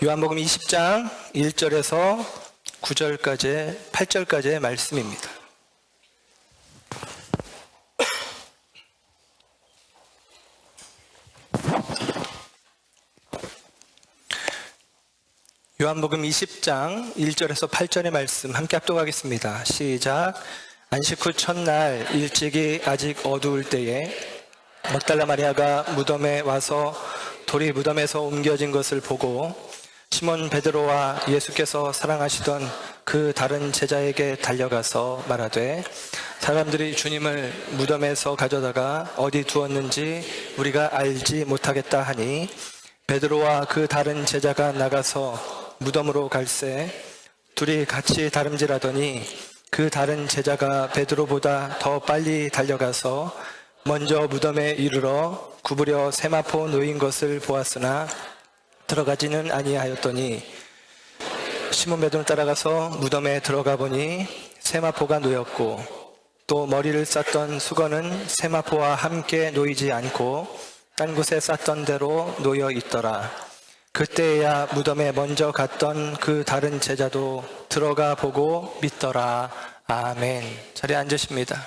요한복음 20장 1절에서 9절까지 8절까지의 말씀입니다. 요한복음 20장 1절에서 8절의 말씀 함께 합독하겠습니다. 시작. 안식 후 첫날 일찍이 아직 어두울 때에 막달라 마리아가 무덤에 와서 돌이 무덤에서 옮겨진 것을 보고 시몬 베드로와 예수께서 사랑하시던 그 다른 제자에게 달려가서 말하되 사람들이 주님을 무덤에서 가져다가 어디 두었는지 우리가 알지 못하겠다 하니 베드로와 그 다른 제자가 나가서 무덤으로 갈새 둘이 같이 다름질하더니 그 다른 제자가 베드로보다 더 빨리 달려가서 먼저 무덤에 이르러 구부려 세마포 놓인 것을 보았으나 들어가지는 아니하였더니 시몬 베드로 따라가서 무덤에 들어가 보니 세마포가 놓였고 또 머리를 쌌던 수건은 세마포와 함께 놓이지 않고 딴 곳에 쌌던 대로 놓여 있더라. 그때야 무덤에 먼저 갔던 그 다른 제자도 들어가 보고 믿더라. 아멘. 자리에 앉으십니다.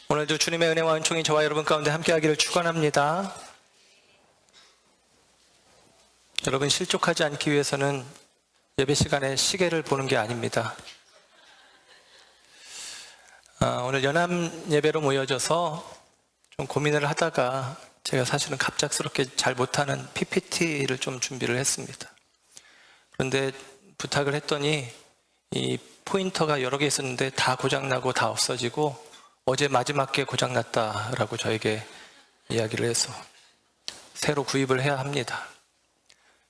오늘도 주님의 은혜와 은총이 저와 여러분 가운데 함께하기를 축원합니다. 여러분, 실족하지 않기 위해서는 예배 시간에 시계를 보는 게 아닙니다. 오늘 연합 예배로 모여져서 좀 고민을 하다가 제가 사실은 갑작스럽게 잘 못하는 PPT를 좀 준비를 했습니다. 그런데 부탁을 했더니 이 포인터가 여러 개 있었는데 다 고장나고 다 없어지고 어제 마지막 게 고장났다라고 저에게 이야기를 해서 새로 구입을 해야 합니다.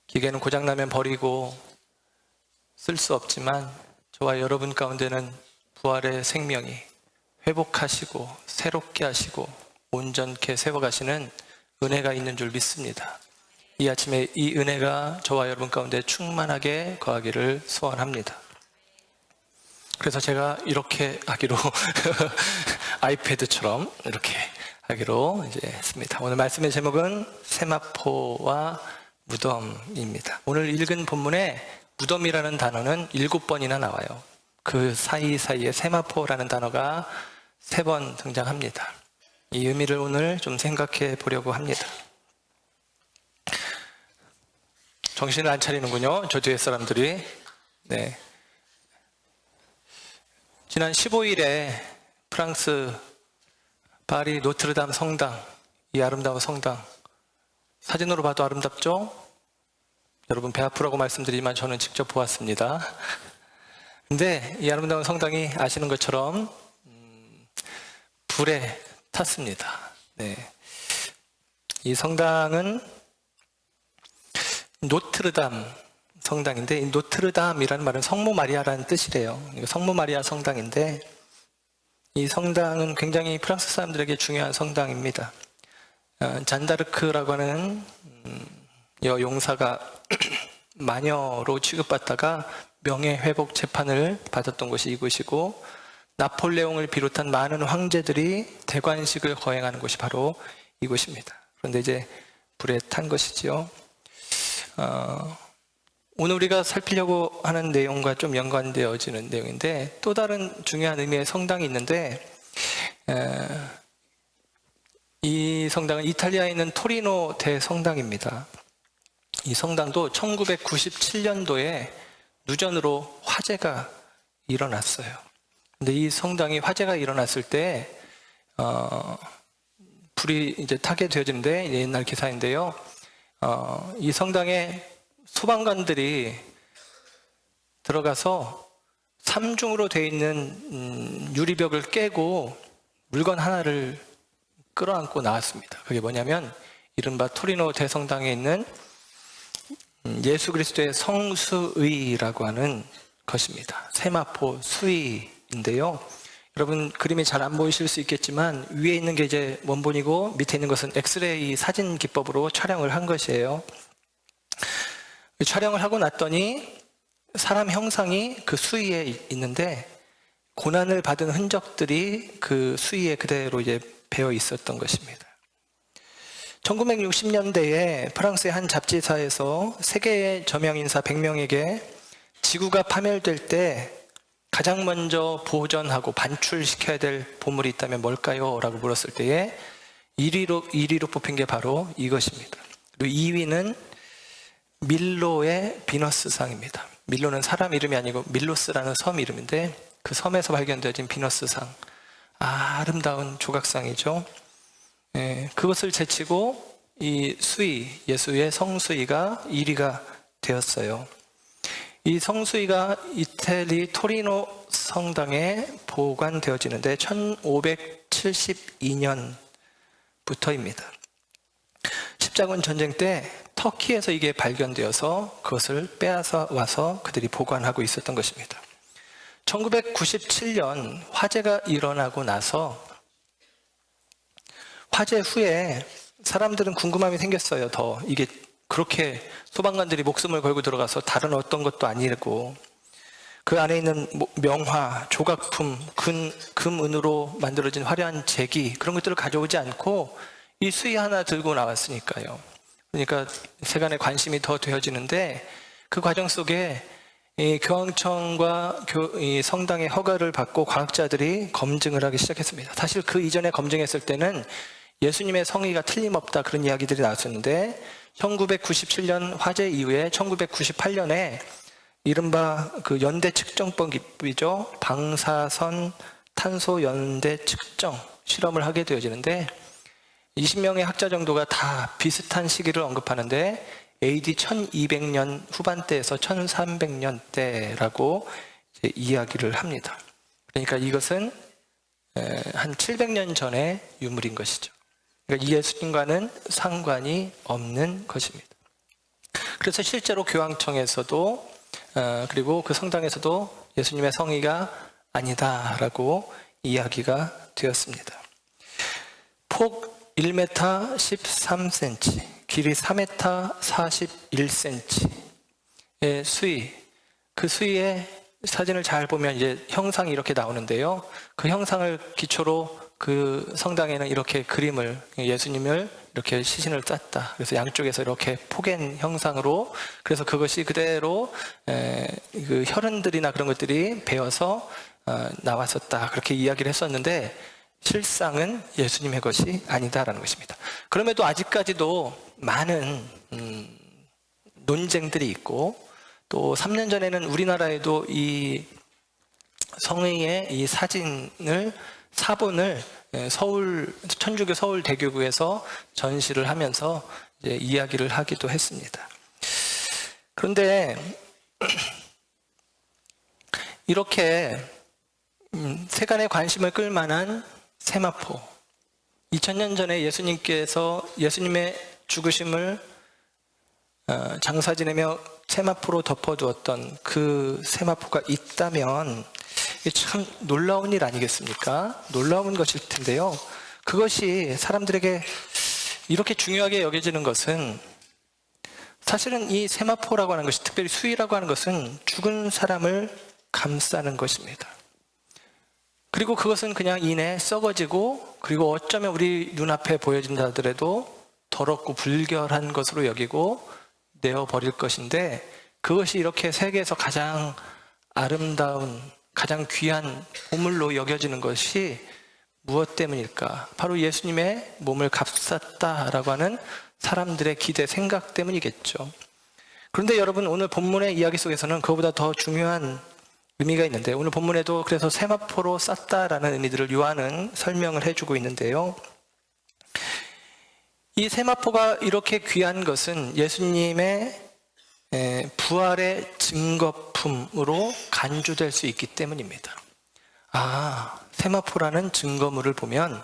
기계는 고장나면 버리고 쓸 수 없지만 저와 여러분 가운데는 부활의 생명이 회복하시고 새롭게 하시고 온전케 세워가시는 은혜가 있는 줄 믿습니다. 이 아침에 이 은혜가 저와 여러분 가운데 충만하게 거하기를 소원합니다. 그래서 제가 이렇게 하기로 아이패드처럼 이렇게 하기로 이제 했습니다. 오늘 말씀의 제목은 세마포와 무덤입니다. 오늘 읽은 본문에 무덤이라는 단어는 7번이나 나와요. 그 사이사이에 세마포라는 단어가 3번 등장합니다. 이 의미를 오늘 좀 생각해 보려고 합니다. 정신을 안 차리는군요, 저 뒤에 사람들이. 네. 지난 15일에 프랑스 파리 노트르담 성당, 이 아름다운 성당, 사진으로 봐도 아름답죠? 여러분 배 아프라고 말씀드리지만 저는 직접 보았습니다. 근데 이 아름다운 성당이 아시는 것처럼 불에 탔습니다. 네. 이 성당은 노트르담 성당인데, 이 노트르담이라는 말은 성모 마리아라는 뜻이래요. 성모 마리아 성당인데, 이 성당은 굉장히 프랑스 사람들에게 중요한 성당입니다. 잔다르크라고 하는 여용사가 마녀로 취급받다가 명예회복 재판을 받았던 곳이 이곳이고, 나폴레옹을 비롯한 많은 황제들이 대관식을 거행하는 곳이 바로 이곳입니다. 그런데 이제 불에 탄 것이지요. 오늘 우리가 살피려고 하는 내용과 좀 연관되어지는 내용인데, 또 다른 중요한 의미의 성당이 있는데, 이 성당은 이탈리아에 있는 토리노 대성당입니다. 이 성당도 1997년도에 누전으로 화재가 일어났어요. 근데 이 성당이 화재가 일어났을 때 불이 이제 타게 되어지는데, 옛날 기사인데요. 이 성당에 소방관들이 들어가서 3중으로 되어 있는 유리벽을 깨고 물건 하나를 끌어안고 나왔습니다. 그게 뭐냐면 이른바 토리노 대성당에 있는 예수 그리스도의 성수의라고 하는 것입니다. 세마포 수의인데요. 여러분 그림이 잘 안 보이실 수 있겠지만 위에 있는 게 이제 원본이고 밑에 있는 것은 엑스레이 사진 기법으로 촬영을 한 것이에요. 촬영을 하고 났더니 사람 형상이 그 수위에 있는데 고난을 받은 흔적들이 그 수위에 그대로 이제 배어 있었던 것입니다. 1960년대에 프랑스의 한 잡지사에서 세계의 저명인사 100명에게 지구가 파멸될 때 가장 먼저 보존하고 반출시켜야 될 보물이 있다면 뭘까요? 라고 물었을 때에 1위로 뽑힌 게 바로 이것입니다. 그리고 2위는 밀로의 비너스상입니다. 밀로는 사람 이름이 아니고 밀로스라는 섬 이름인데 그 섬에서 발견되어진 비너스상, 아름다운 조각상이죠. 그것을 제치고 이 수위, 예수의 성수위가 1위가 되었어요. 이 성수위가 이태리 토리노 성당에 보관되어지는데 1572년부터입니다. 십자군 전쟁 때 터키에서 이게 발견되어서 그것을 빼앗아 와서 그들이 보관하고 있었던 것입니다. 1997년 화재가 일어나고 나서 화재 후에 사람들은 궁금함이 생겼어요. 더 이게 그렇게 소방관들이 목숨을 걸고 들어가서 다른 어떤 것도 아니고 그 안에 있는 명화, 조각품, 금, 은으로 만들어진 화려한 제기 그런 것들을 가져오지 않고 이 수위 하나 들고 나왔으니까요. 그러니까 세간의 관심이 더 되어지는데 그 과정 속에 이 교황청과 이 성당의 허가를 받고 과학자들이 검증을 하기 시작했습니다. 사실 그 이전에 검증했을 때는 예수님의 성의가 틀림없다 그런 이야기들이 나왔었는데 1997년 화재 이후에 1998년에 이른바 그 연대 측정법이죠. 방사선 탄소 연대 측정 실험을 하게 되어지는데 20명의 학자 정도가 다 비슷한 시기를 언급하는데 AD 1200년 후반대에서 1300년대라고 이야기를 합니다. 그러니까 이것은 한 700년 전의 유물인 것이죠. 그러니까 예수님과는 상관이 없는 것입니다. 그래서 실제로 교황청에서도 그리고 그 성당에서도 예수님의 성의가 아니다라고 이야기가 되었습니다. 폭 1m 13cm, 길이 3m 41cm의 수위, 그 수위의 사진을 잘 보면 이제 형상이 이렇게 나오는데요. 그 형상을 기초로 그 성당에는 이렇게 그림을, 예수님을 이렇게 시신을 짰다. 그래서 양쪽에서 이렇게 포갠 형상으로, 그래서 그것이 그대로 그 혈흔들이나 그런 것들이 배어서 나왔었다. 그렇게 이야기를 했었는데 실상은 예수님의 것이 아니다라는 것입니다. 그럼에도 아직까지도 많은 논쟁들이 있고, 또 3년 전에는 우리나라에도 이 성의의 이 사본을 천주교 서울대교구에서 전시를 하면서 이제 이야기를 하기도 했습니다. 그런데 이렇게 세간의 관심을 끌 만한 세마포, 2000년 전에 예수님의 죽으심을 장사 지내며 세마포로 덮어두었던 그 세마포가 있다면 참 놀라운 일 아니겠습니까? 놀라운 것일 텐데요. 그것이 사람들에게 이렇게 중요하게 여겨지는 것은 사실은 이 세마포라고 하는 것이, 특별히 수위라고 하는 것은 죽은 사람을 감싸는 것입니다. 그리고 그것은 그냥 이내 썩어지고, 그리고 어쩌면 우리 눈앞에 보여진다 하더라도 더럽고 불결한 것으로 여기고 내어버릴 것인데, 그것이 이렇게 세계에서 가장 아름다운, 가장 귀한 보물로 여겨지는 것이 무엇 때문일까? 바로 예수님의 몸을 감쌌다라고 하는 사람들의 기대, 생각 때문이겠죠. 그런데 여러분, 오늘 본문의 이야기 속에서는 그보다 더 중요한 의미가 있는데, 오늘 본문에도 그래서 세마포로 쌌다라는 의미들을 요한은 설명을 해주고 있는데요. 이 세마포가 이렇게 귀한 것은 예수님의 부활의 증거품으로 간주될 수 있기 때문입니다. 세마포라는 증거물을 보면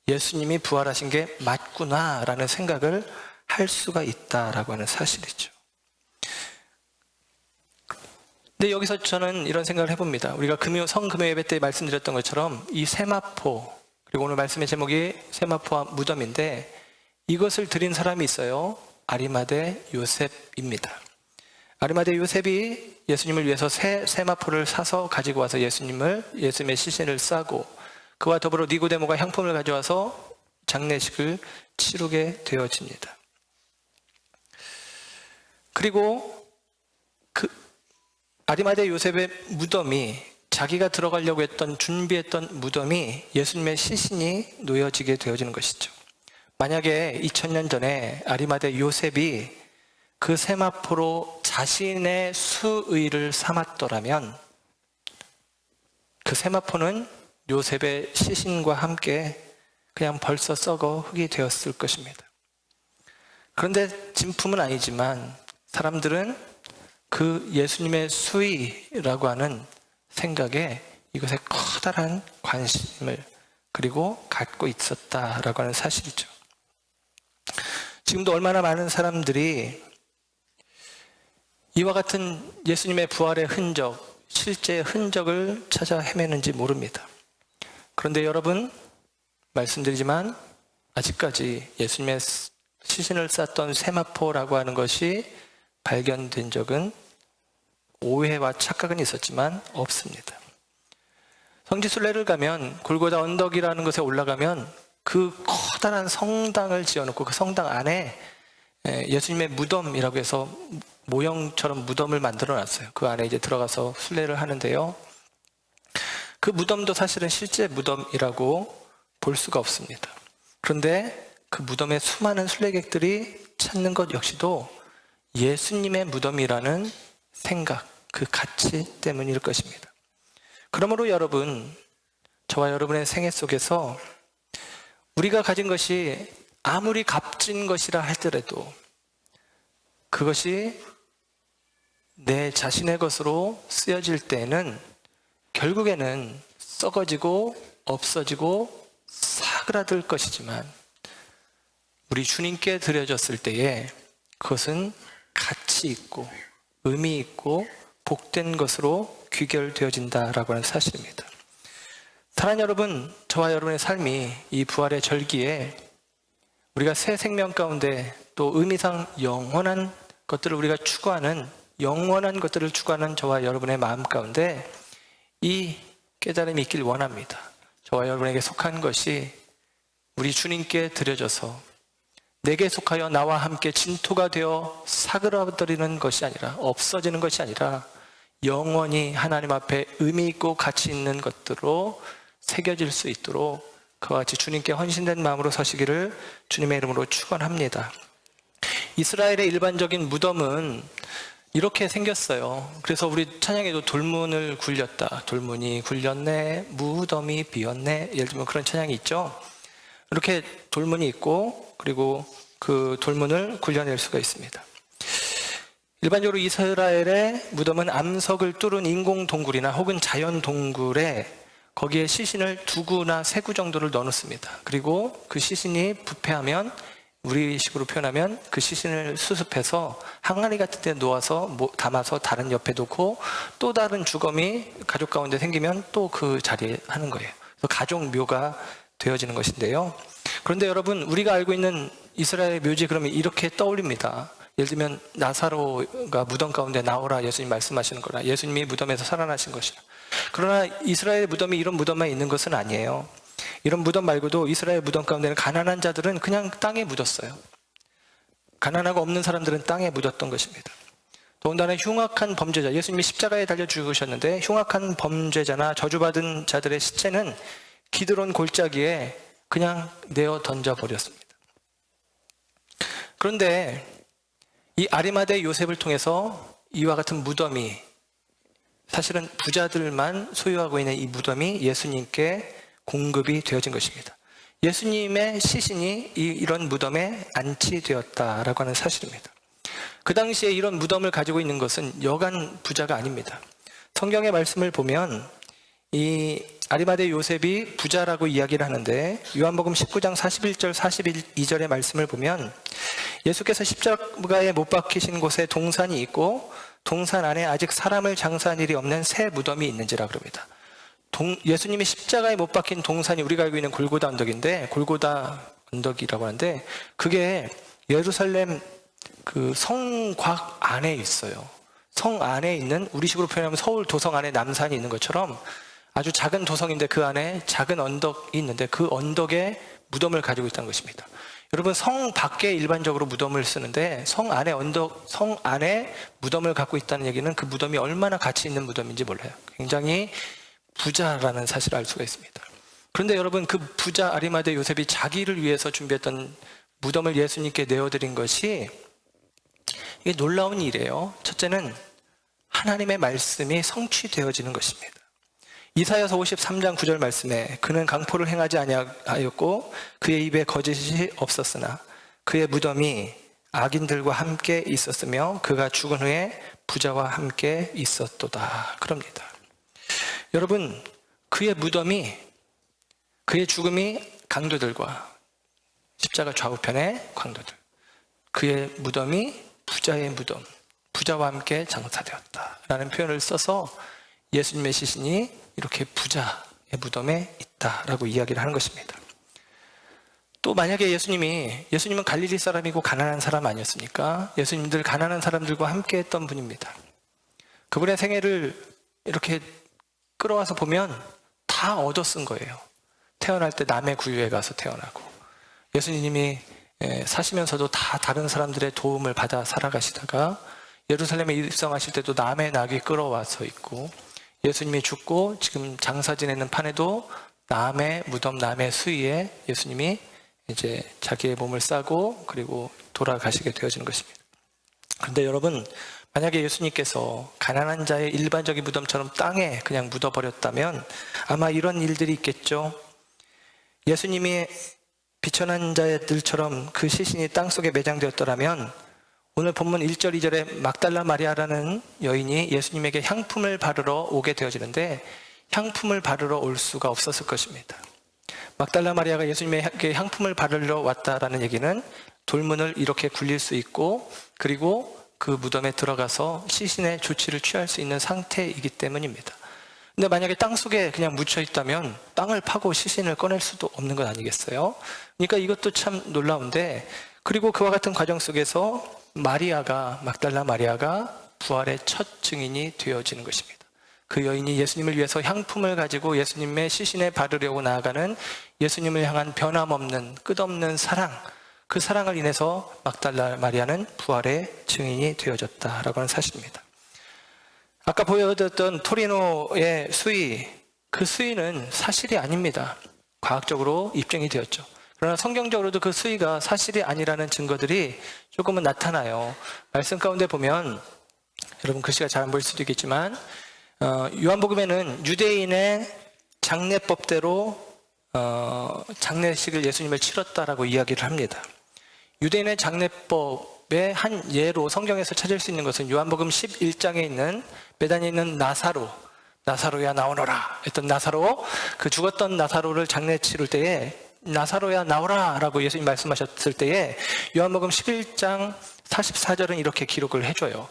예수님이 부활하신 게 맞구나라는 생각을 할 수가 있다라고 하는 사실이죠. 근데 여기서 저는 이런 생각을 해봅니다. 우리가 성금요 예배 때 말씀드렸던 것처럼 이 세마포, 그리고 오늘 말씀의 제목이 세마포와 무덤인데, 이것을 드린 사람이 있어요. 아리마대 요셉입니다. 아리마대 요셉이 예수님을 위해서 세마포를 사서 가지고 와서 예수님의 시신을 싸고, 그와 더불어 니고데모가 향품을 가져와서 장례식을 치르게 되어집니다. 그리고 그 아리마대 요셉의 무덤이, 자기가 들어가려고 준비했던 무덤이 예수님의 시신이 놓여지게 되어지는 것이죠. 만약에 2000년 전에 아리마대 요셉이 그 세마포로 자신의 수의를 삼았더라면 그 세마포는 요셉의 시신과 함께 그냥 벌써 썩어 흙이 되었을 것입니다. 그런데 진품은 아니지만 사람들은 그 예수님의 수의라고 하는 생각에 이것에 커다란 관심을 그리고 갖고 있었다라고 하는 사실이죠. 지금도 얼마나 많은 사람들이 이와 같은 예수님의 부활의 흔적, 실제의 흔적을 찾아 헤매는지 모릅니다. 그런데 여러분, 말씀드리지만 아직까지 예수님의 시신을 쌌던 세마포라고 하는 것이 발견된 적은, 오해와 착각은 있었지만 없습니다. 성지순례를 가면 골고다 언덕이라는 곳에 올라가면 그 커다란 성당을 지어놓고 그 성당 안에 예수님의 무덤이라고 해서 모형처럼 무덤을 만들어 놨어요. 그 안에 이제 들어가서 순례를 하는데요. 그 무덤도 사실은 실제 무덤이라고 볼 수가 없습니다. 그런데 그 무덤에 수많은 순례객들이 찾는 것 역시도 예수님의 무덤이라는 생각, 그 가치 때문일 것입니다. 그러므로 여러분, 저와 여러분의 생애 속에서 우리가 가진 것이 아무리 값진 것이라 할지라도 그것이 내 자신의 것으로 쓰여질 때에는 결국에는 썩어지고 없어지고 사그라들 것이지만 우리 주님께 드려졌을 때에 그것은 가치 있고 의미 있고 복된 것으로 귀결되어진다라고 하는 사실입니다. 사랑하는 여러분, 저와 여러분의 삶이 이 부활의 절기에 우리가 새 생명 가운데 또 의미상 영원한 것들을 우리가 추구하는, 영원한 것들을 추구하는 저와 여러분의 마음 가운데 이 깨달음이 있길 원합니다. 저와 여러분에게 속한 것이 우리 주님께 드려져서 내게 속하여 나와 함께 진토가 되어 사그라들이는 것이 아니라, 없어지는 것이 아니라 영원히 하나님 앞에 의미 있고 가치 있는 것들로 새겨질 수 있도록 그와 같이 주님께 헌신된 마음으로 서시기를 주님의 이름으로 축원합니다. 이스라엘의 일반적인 무덤은 이렇게 생겼어요. 그래서 우리 찬양에도 돌문을 굴렸다, 돌문이 굴렸네, 무덤이 비었네, 예를 들면 그런 찬양이 있죠. 이렇게 돌문이 있고 그리고 그 돌문을 굴려낼 수가 있습니다. 일반적으로 이스라엘의 무덤은 암석을 뚫은 인공 동굴이나 혹은 자연 동굴에 거기에 시신을 2구나 3구 정도를 넣어놓습니다. 그리고 그 시신이 부패하면, 우리식으로 표현하면 그 시신을 수습해서 항아리 같은 데 놓아서 담아서 다른 옆에 놓고 또 다른 주검이 가족 가운데 생기면 또 그 자리에 하는 거예요. 그래서 가족묘가 되어지는 것인데요. 그런데 여러분, 우리가 알고 있는 이스라엘의 묘지 그러면 이렇게 떠올립니다. 예를 들면 나사로가 무덤 가운데 나오라 예수님 말씀하시는 거라, 예수님이 무덤에서 살아나신 것이라. 그러나 이스라엘 무덤이 이런 무덤만 있는 것은 아니에요. 이런 무덤 말고도 이스라엘 무덤 가운데는 가난한 자들은 그냥 땅에 묻었어요. 가난하고 없는 사람들은 땅에 묻었던 것입니다. 더군다나 흉악한 범죄자, 예수님이 십자가에 달려 죽으셨는데 흉악한 범죄자나 저주받은 자들의 시체는 기드론 골짜기에 그냥 내어 던져버렸습니다. 그런데 이 아리마대 요셉을 통해서 이와 같은 무덤이, 사실은 부자들만 소유하고 있는 이 무덤이 예수님께 공급이 되어진 것입니다. 예수님의 시신이 이런 무덤에 안치되었다라고 하는 사실입니다. 그 당시에 이런 무덤을 가지고 있는 것은 여간 부자가 아닙니다. 성경의 말씀을 보면 이 아리마대 요셉이 부자라고 이야기를 하는데, 요한복음 19장 41절 42절의 말씀을 보면 예수께서 십자가에 못 박히신 곳에 동산이 있고 동산 안에 아직 사람을 장사한 일이 없는 새 무덤이 있는지라 그럽니다. 예수님이 십자가에 못 박힌 동산이 우리가 알고 있는 골고다 언덕인데, 골고다 언덕이라고 하는데 그게 예루살렘 그 성곽 안에 있어요. 성 안에 있는, 우리식으로 표현하면 서울 도성 안에 남산이 있는 것처럼 아주 작은 도성인데 그 안에 작은 언덕이 있는데 그 언덕에 무덤을 가지고 있다는 것입니다. 여러분, 성 밖에 일반적으로 무덤을 쓰는데 성 안에 무덤을 갖고 있다는 얘기는 그 무덤이 얼마나 가치 있는 무덤인지 몰라요. 굉장히 부자라는 사실을 알 수가 있습니다. 그런데 여러분, 그 부자 아리마대 요셉이 자기를 위해서 준비했던 무덤을 예수님께 내어드린 것이, 이게 놀라운 일이에요. 첫째는 하나님의 말씀이 성취되어지는 것입니다. 이사야서 53장 9절 말씀에 그는 강포를 행하지 아니하였고 그의 입에 거짓이 없었으나 그의 무덤이 악인들과 함께 있었으며 그가 죽은 후에 부자와 함께 있었도다. 그럽니다. 여러분, 그의 죽음이 강도들과 십자가 좌우편의 강도들, 그의 무덤이 부자의 무덤, 부자와 함께 장사되었다라는 표현을 써서 예수님의 시신이 이렇게 부자의 무덤에 있다라고 이야기를 하는 것입니다. 또 만약에 예수님은 갈릴리 사람이고 가난한 사람 아니었습니까? 예수님들 가난한 사람들과 함께 했던 분입니다. 그분의 생애를 이렇게 끌어와서 보면 다 얻어 쓴 거예요. 태어날 때 남의 구유에 가서 태어나고, 예수님이 사시면서도 다 다른 사람들의 도움을 받아 살아가시다가 예루살렘에 입성하실 때도 남의 낙이 끌어와서 있고, 예수님이 죽고 지금 장사 지내는 판에도 남의 무덤, 남의 수위에 예수님이 이제 자기의 몸을 싸고 그리고 돌아가시게 되어지는 것입니다. 그런데 여러분, 만약에 예수님께서 가난한 자의 일반적인 무덤처럼 땅에 그냥 묻어버렸다면 아마 이런 일들이 있겠죠. 예수님이 비천한 자들처럼 그 시신이 땅속에 매장되었더라면 오늘 본문 1절 2절에 막달라 마리아라는 여인이 예수님에게 향품을 바르러 오게 되어지는데 향품을 바르러 올 수가 없었을 것입니다. 막달라 마리아가 예수님에게 향품을 바르러 왔다라는 얘기는 돌문을 이렇게 굴릴 수 있고 그리고 그 무덤에 들어가서 시신의 조치를 취할 수 있는 상태이기 때문입니다. 근데 만약에 땅속에 그냥 묻혀 있다면 땅을 파고 시신을 꺼낼 수도 없는 것 아니겠어요? 그러니까 이것도 참 놀라운데, 그리고 그와 같은 과정 속에서 막달라 마리아가 부활의 첫 증인이 되어지는 것입니다. 그 여인이 예수님을 위해서 향품을 가지고 예수님의 시신에 바르려고 나아가는 예수님을 향한 변함없는 끝없는 사랑, 그 사랑을 인해서 막달라 마리아는 부활의 증인이 되어졌다라고 하는 사실입니다. 아까 보여드렸던 토리노의 수위, 그 수위는 사실이 아닙니다. 과학적으로 입증이 되었죠. 그러나 성경적으로도 그 수위가 사실이 아니라는 증거들이 조금은 나타나요. 말씀 가운데 보면, 여러분 글씨가 잘 안 보일 수도 있겠지만 요한복음에는 유대인의 장례법대로 장례식을 예수님을 치렀다라고 이야기를 합니다. 유대인의 장례법의 한 예로 성경에서 찾을 수 있는 것은 요한복음 11장에 있는 베다니에 있는 나사로야 나오너라 했던 나사로, 그 죽었던 나사로를 장례 치를 때에 나사로야 나오라 라고 예수님 말씀하셨을 때에 요한복음 11장 44절은 이렇게 기록을 해줘요.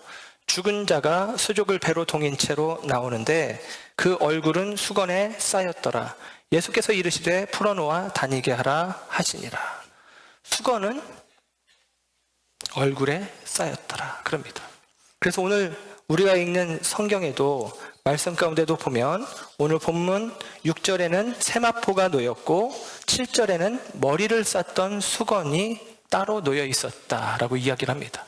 죽은 자가 수족을 배로 동인 채로 나오는데 그 얼굴은 수건에 쌓였더라. 예수께서 이르시되 풀어놓아 다니게 하라 하시니라. 수건은 얼굴에 쌓였더라 그럽니다. 그래서 오늘 우리가 읽는 성경에도 말씀 가운데도 보면 오늘 본문 6절에는 세마포가 놓였고 7절에는 머리를 쌌던 수건이 따로 놓여 있었다라고 이야기를 합니다.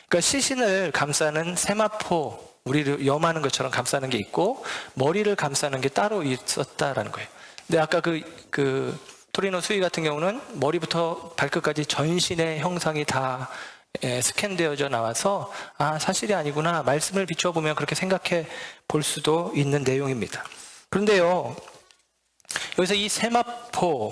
그러니까 시신을 감싸는 세마포, 우리를 염하는 것처럼 감싸는 게 있고 머리를 감싸는 게 따로 있었다라는 거예요. 근데 아까 그 토리노 수위 같은 경우는 머리부터 발끝까지 전신의 형상이 다 스캔되어져 나와서 사실이 아니구나, 말씀을 비춰보면 그렇게 생각해 볼 수도 있는 내용입니다. 그런데요, 여기서 이 세마포가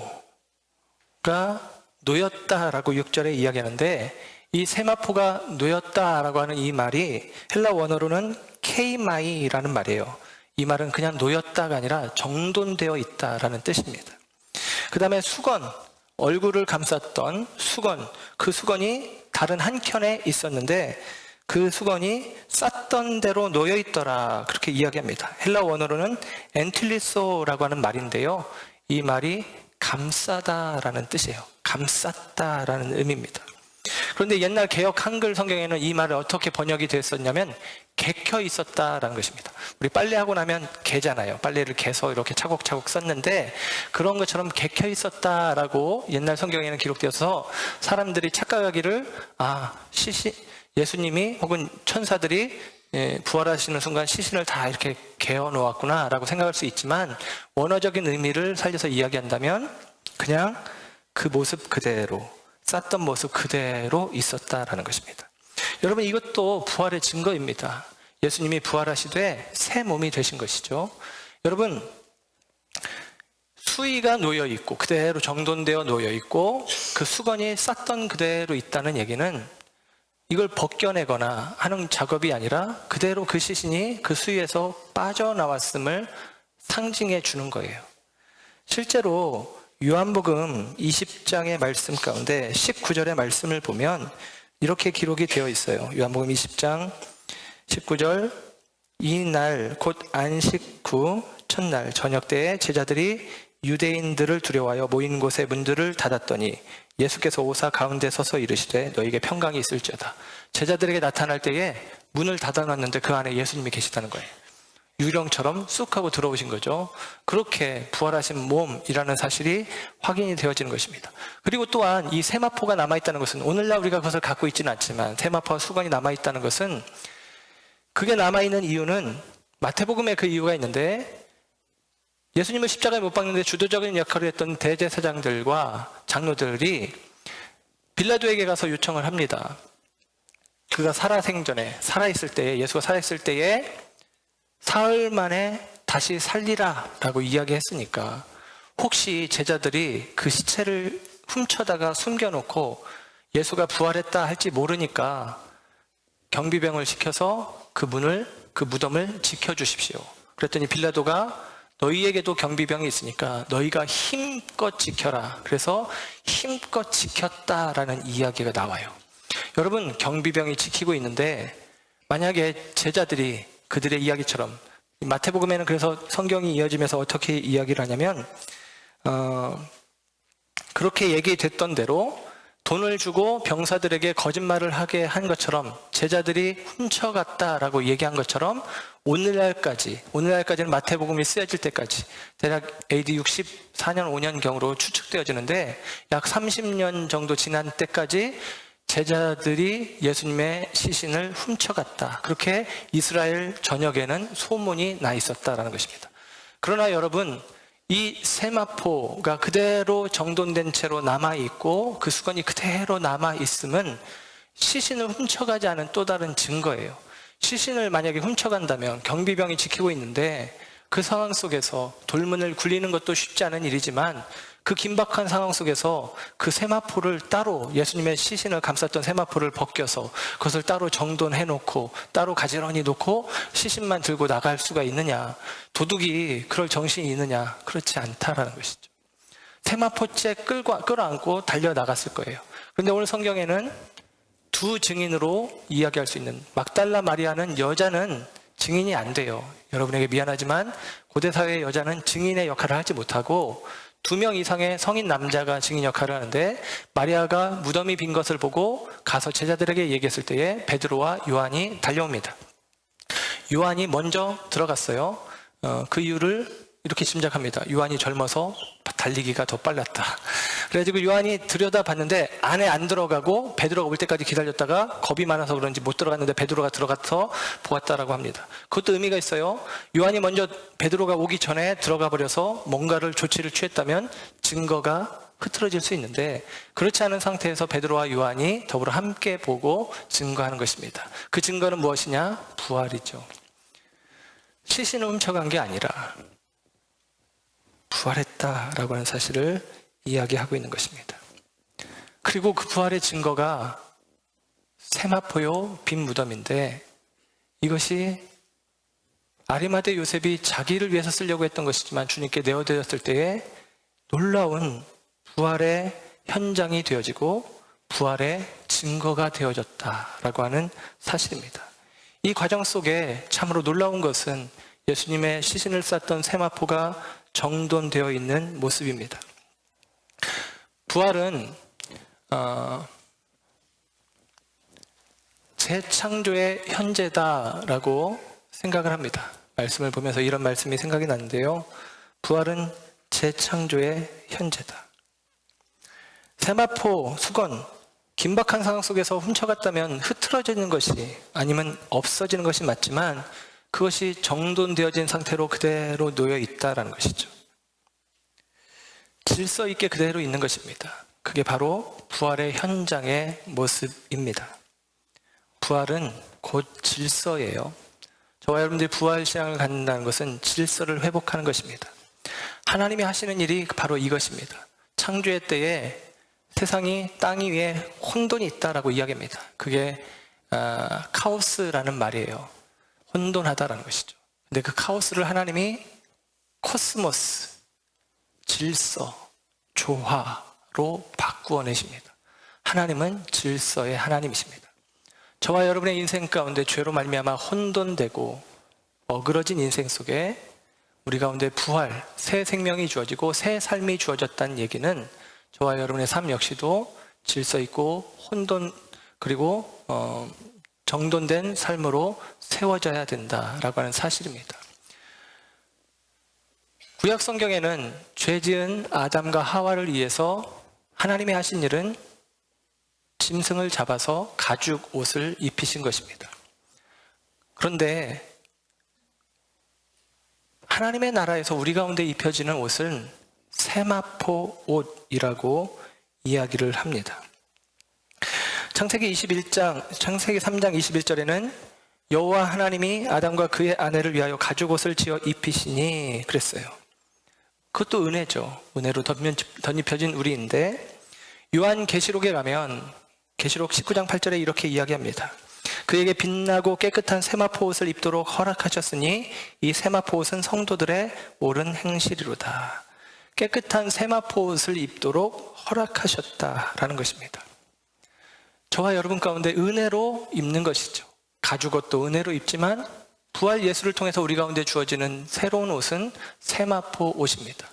놓였다라고 6절에 이야기하는데, 이 세마포가 놓였다라고 하는 이 말이 헬라 원어로는 케이마이라는 말이에요. 이 말은 그냥 놓였다가 아니라 정돈되어 있다라는 뜻입니다. 그 다음에 수건, 얼굴을 감쌌던 수건, 그 수건이 다른 한켠에 있었는데 그 수건이 쌌던 대로 놓여 있더라, 그렇게 이야기합니다. 헬라 원어로는 엔틸리소라고 하는 말인데요, 이 말이 감싸다라는 뜻이에요. 감쌌다라는 의미입니다. 그런데 옛날 개역 한글 성경에는 이 말을 어떻게 번역이 됐었냐면 개켜 있었다라는 것입니다. 우리 빨래하고 나면 개잖아요. 빨래를 개서 이렇게 차곡차곡 썼는데 그런 것처럼 개켜 있었다라고 옛날 성경에는 기록되어서 사람들이 착각하기를 예수님이 혹은 천사들이 부활하시는 순간 시신을 다 이렇게 개어 놓았구나 라고 생각할 수 있지만, 원어적인 의미를 살려서 이야기한다면 그냥 그 모습 그대로, 쌌던 모습 그대로 있었다라는 것입니다. 여러분, 이것도 부활의 증거입니다. 예수님이 부활하시되 새 몸이 되신 것이죠. 여러분, 수의가 놓여 있고 그대로 정돈되어 놓여 있고 그 수건이 쌌던 그대로 있다는 얘기는 이걸 벗겨내거나 하는 작업이 아니라 그대로 그 시신이 그 수위에서 빠져나왔음을 상징해 주는 거예요. 실제로 요한복음 20장의 말씀 가운데 19절의 말씀을 보면 이렇게 기록이 되어 있어요. 요한복음 20장 19절, 이날 곧 안식 후 첫날 저녁 때에 제자들이 유대인들을 두려워하여 모인 곳의 문들을 닫았더니 예수께서 오사 가운데 서서 이르시되 너에게 평강이 있을지어다. 제자들에게 나타날 때에 문을 닫아놨는데 그 안에 예수님이 계시다는 거예요. 유령처럼 쑥 하고 들어오신 거죠. 그렇게 부활하신 몸이라는 사실이 확인이 되어지는 것입니다. 그리고 또한 이 세마포가 남아있다는 것은, 오늘날 우리가 그것을 갖고 있지는 않지만 세마포와 수건이 남아있다는 것은, 그게 남아있는 이유는 마태복음에 그 이유가 있는데, 예수님을 십자가에 못 박는데 주도적인 역할을 했던 대제사장들과 장로들이 빌라도에게 가서 요청을 합니다. 그가 살아있을 때에, 예수가 살아있을 때에 사흘 만에 다시 살리라 라고 이야기했으니까 혹시 제자들이 그 시체를 훔쳐다가 숨겨놓고 예수가 부활했다 할지 모르니까 경비병을 시켜서 그 무덤을 지켜주십시오. 그랬더니 빌라도가 너희에게도 경비병이 있으니까 너희가 힘껏 지켜라. 그래서 힘껏 지켰다라는 이야기가 나와요. 여러분, 경비병이 지키고 있는데 만약에 제자들이 그들의 이야기처럼, 마태복음에는 그래서 성경이 이어지면서 어떻게 이야기를 하냐면 그렇게 얘기됐던 대로 돈을 주고 병사들에게 거짓말을 하게 한 것처럼, 제자들이 훔쳐갔다라고 얘기한 것처럼 오늘날까지는 마태복음이 쓰여질 때까지 대략 AD 64년 5년경으로 추측되어지는데 약 30년 정도 지난 때까지 제자들이 예수님의 시신을 훔쳐갔다, 그렇게 이스라엘 전역에는 소문이 나 있었다라는 것입니다. 그러나 여러분, 이 세마포가 그대로 정돈된 채로 남아있고 그 수건이 그대로 남아있음은 시신을 훔쳐가지 않은 또 다른 증거예요. 시신을 만약에 훔쳐간다면 경비병이 지키고 있는데 그 상황 속에서 돌문을 굴리는 것도 쉽지 않은 일이지만 그 긴박한 상황 속에서 그 세마포를 따로, 예수님의 시신을 감쌌던 세마포를 벗겨서 그것을 따로 정돈해 놓고 따로 가지런히 놓고 시신만 들고 나갈 수가 있느냐, 도둑이 그럴 정신이 있느냐? 그렇지 않다라는 것이죠. 세마포째 끌어안고 달려나갔을 거예요. 그런데 오늘 성경에는 두 증인으로 이야기할 수 있는, 막달라 마리아는 여자는 증인이 안 돼요. 여러분에게 미안하지만 고대 사회의 여자는 증인의 역할을 하지 못하고 2명 이상의 성인 남자가 증인 역할을 하는데, 마리아가 무덤이 빈 것을 보고 가서 제자들에게 얘기했을 때에 베드로와 요한이 달려옵니다. 요한이 먼저 들어갔어요. 그 이유를 이렇게 짐작합니다. 요한이 젊어서 달리기가 더 빨랐다. 그래가지고 요한이 들여다봤는데 안에 안 들어가고 베드로가 올 때까지 기다렸다가 겁이 많아서 그런지 못 들어갔는데 베드로가 들어가서 보았다라고 합니다. 그것도 의미가 있어요. 요한이 먼저 베드로가 오기 전에 들어가 버려서 뭔가를 조치를 취했다면 증거가 흐트러질 수 있는데, 그렇지 않은 상태에서 베드로와 요한이 더불어 함께 보고 증거하는 것입니다. 그 증거는 무엇이냐? 부활이죠. 시신을 훔쳐간 게 아니라 부활했다라고 하는 사실을 이야기하고 있는 것입니다. 그리고 그 부활의 증거가 세마포요 빈 무덤인데, 이것이 아리마대 요셉이 자기를 위해서 쓰려고 했던 것이지만 주님께 내어드렸을 때에 놀라운 부활의 현장이 되어지고 부활의 증거가 되어졌다라고 하는 사실입니다. 이 과정 속에 참으로 놀라운 것은 예수님의 시신을 쌌던 세마포가 정돈되어 있는 모습입니다. 부활은 재창조의 현재다라고 생각을 합니다. 말씀을 보면서 이런 말씀이 생각이 나는데요. 부활은 재창조의 현재다. 세마포, 수건, 긴박한 상황 속에서 훔쳐갔다면 흐트러지는 것이 아니면 없어지는 것이 맞지만 그것이 정돈되어진 상태로 그대로 놓여 있다라는 것이죠. 질서 있게 그대로 있는 것입니다. 그게 바로 부활의 현장의 모습입니다. 부활은 곧 질서예요. 저와 여러분들이 부활 신앙을 갖는다는 것은 질서를 회복하는 것입니다. 하나님이 하시는 일이 바로 이것입니다. 창조의 때에 세상이 땅 위에 혼돈이 있다라고 이야기합니다. 그게 카오스라는 말이에요. 혼돈하다라는 것이죠. 근데 그 카오스를 하나님이 코스모스, 질서, 조화로 바꾸어 내십니다. 하나님은 질서의 하나님이십니다. 저와 여러분의 인생 가운데 죄로 말미암아 혼돈되고 어그러진 인생 속에 우리 가운데 부활, 새 생명이 주어지고 새 삶이 주어졌다는 얘기는 저와 여러분의 삶 역시도 질서 있고 혼돈 그리고 정돈된 삶으로 세워져야 된다라고 하는 사실입니다. 구약 성경에는 죄 지은 아담과 하와를 위해서 하나님이 하신 일은 짐승을 잡아서 가죽 옷을 입히신 것입니다. 그런데 하나님의 나라에서 우리 가운데 입혀지는 옷은 세마포 옷이라고 이야기를 합니다. 창세기 3장 21절에는 여호와 하나님이 아담과 그의 아내를 위하여 가죽 옷을 지어 입히시니 그랬어요. 그것도 은혜죠. 은혜로 덧입혀진 우리인데 요한계시록에 가면 계시록 19장 8절에 이렇게 이야기합니다. 그에게 빛나고 깨끗한 세마포 옷을 입도록 허락하셨으니 이 세마포 옷은 성도들의 옳은 행실이로다. 깨끗한 세마포 옷을 입도록 허락하셨다라는 것입니다. 저와 여러분 가운데 은혜로 입는 것이죠. 가죽 옷도 은혜로 입지만 부활 예수를 통해서 우리 가운데 주어지는 새로운 옷은 세마포 옷입니다.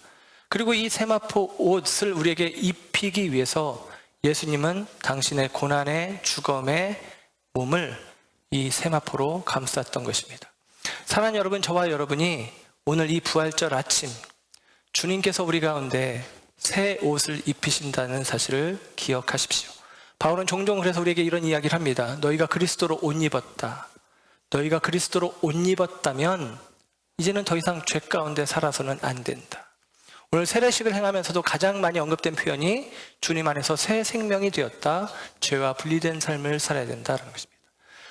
그리고 이 세마포 옷을 우리에게 입히기 위해서 예수님은 당신의 고난의 죽음의 몸을 이 세마포로 감쌌던 것입니다. 사랑하는 여러분, 저와 여러분이 오늘 이 부활절 아침 주님께서 우리 가운데 새 옷을 입히신다는 사실을 기억하십시오. 바울은 종종 그래서 우리에게 이런 이야기를 합니다. 너희가 그리스도로 옷 입었다. 너희가 그리스도로 옷 입었다면 이제는 더 이상 죄 가운데 살아서는 안 된다. 오늘 세례식을 행하면서도 가장 많이 언급된 표현이 주님 안에서 새 생명이 되었다. 죄와 분리된 삶을 살아야 된다는 것입니다.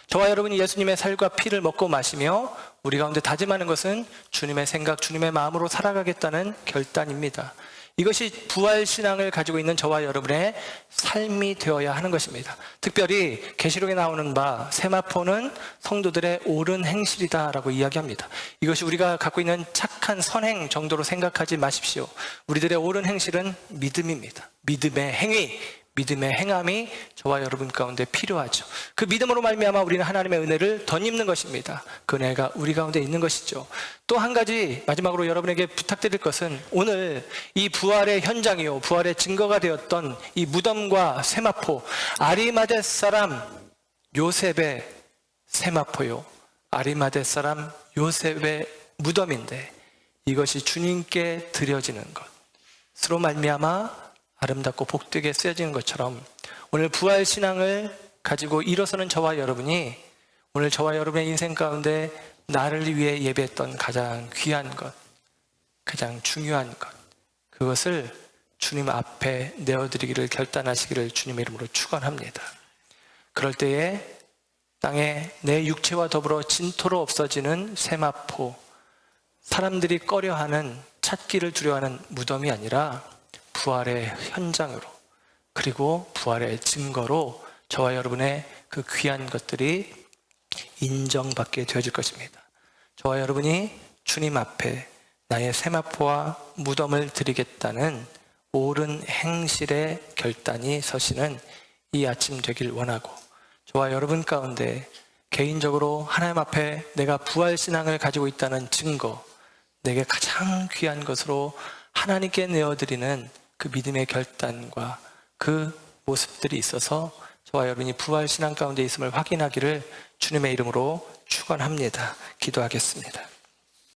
저와 여러분이 예수님의 살과 피를 먹고 마시며 우리 가운데 다짐하는 것은 주님의 생각, 주님의 마음으로 살아가겠다는 결단입니다. 이것이 부활신앙을 가지고 있는 저와 여러분의 삶이 되어야 하는 것입니다. 특별히 계시록에 나오는 바 세마포는 성도들의 옳은 행실이다라고 이야기합니다. 이것이 우리가 갖고 있는 착한 선행 정도로 생각하지 마십시오. 우리들의 옳은 행실은 믿음입니다. 믿음의 행위, 믿음의 행함이 저와 여러분 가운데 필요하죠. 그 믿음으로 말미암아 우리는 하나님의 은혜를 덧입는 것입니다. 그 은혜가 우리 가운데 있는 것이죠. 또 한 가지 마지막으로 여러분에게 부탁드릴 것은 오늘 이 부활의 현장이요, 부활의 증거가 되었던 이 무덤과 세마포, 아리마대 사람 요셉의 세마포요, 아리마대 사람 요셉의 무덤인데 이것이 주님께 드려지는 것으로 말미암아 아름답고 복되게 쓰여지는 것처럼 오늘 부활신앙을 가지고 일어서는 저와 여러분이 오늘 저와 여러분의 인생 가운데 나를 위해 예배했던 가장 귀한 것, 가장 중요한 것, 그것을 주님 앞에 내어드리기를 결단하시기를 주님의 이름으로 축원합니다. 그럴 때에 땅에 내 육체와 더불어 진토로 없어지는 세마포, 사람들이 꺼려하는, 찾기를 두려워하는 무덤이 아니라 부활의 현장으로, 그리고 부활의 증거로 저와 여러분의 그 귀한 것들이 인정받게 되어질 것입니다. 저와 여러분이 주님 앞에 나의 세마포와 무덤을 드리겠다는 옳은 행실의 결단이 서시는 이 아침 되길 원하고, 저와 여러분 가운데 개인적으로 하나님 앞에 내가 부활신앙을 가지고 있다는 증거, 내게 가장 귀한 것으로 하나님께 내어드리는 그 믿음의 결단과 그 모습들이 있어서 저와 여러분이 부활 신앙 가운데 있음을 확인하기를 주님의 이름으로 축원합니다. 기도하겠습니다.